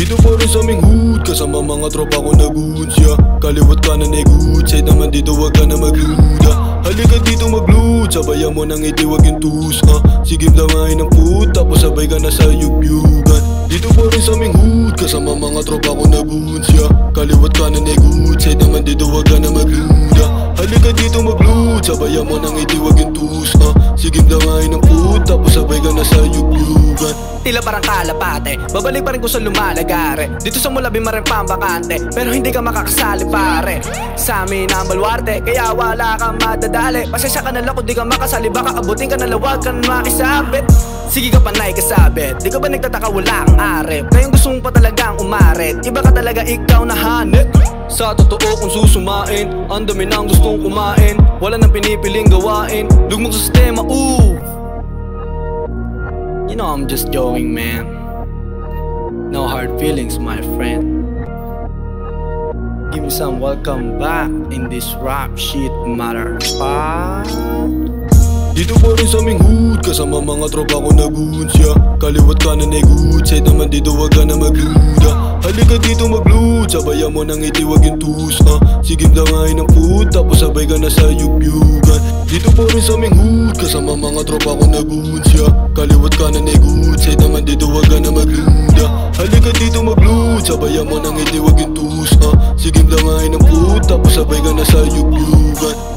Dito pa rin sa aming hood, kasama mga tropa ko nagunsya. Kaliwat kanan ay good side naman dito, wag ka na magluda. Halika dito mag-loot, sabayan mo nang iti wag yung tus Sige damahin ng food, tapos sabay ka na sa yugyugan. Dito pa rin sa aming hood, kasama mga tropa ko nagunsya. Kaliwat kanan ay good side naman dito, wag ka na magluda. Halika dito mag-loot, sabayan mo nang iti wag yung tus Sige damahin ng food, tapos sabay ka na sa yugyugan. Tila parang kalapate, babalik pa rin ko sa lumalagare. Dito sa Mulabi marempang bakante, pero hindi ka makakasali pare. Sa amin ang balwarte, kaya wala kang madadali. Pasensya ka na lang kung di ka makasali, baka abutin ka na lawag ka na makisabit. Sige ka panay kasabit, di ka ba nagtataka wala kang arep? Kayong gusto mo pa talagang umaret, iba ka talaga ikaw na hanep. Sa totoo kung susumain, ang dami nang gustong kumain. Wala nang pinipiling gawain, lugmok sa sistema, You know I'm just joking, man. No hard feelings, my friend. Give me some welcome back in this rap shit matter. Dito pa rin sa aming hood, kasama mga tropa ko nagunsya. Kaliwat kanan ay good side naman dito, wag ka na magluda. Halika dito mag-loot, sabayan mo nang iti wag yung tus Sige damahin ng food, tapos sabay ka na sa yugyugan. Dito pa rin sa aming hood, kasama mga tropa ko nagunsya. Kaliwat kanan ay good side naman dito, wag ka na magluda. Halika dito mag-loot, sabayan mo nang iti wag yung tus Sige damahin ng food, tapos sabay ka na sa yugyugan.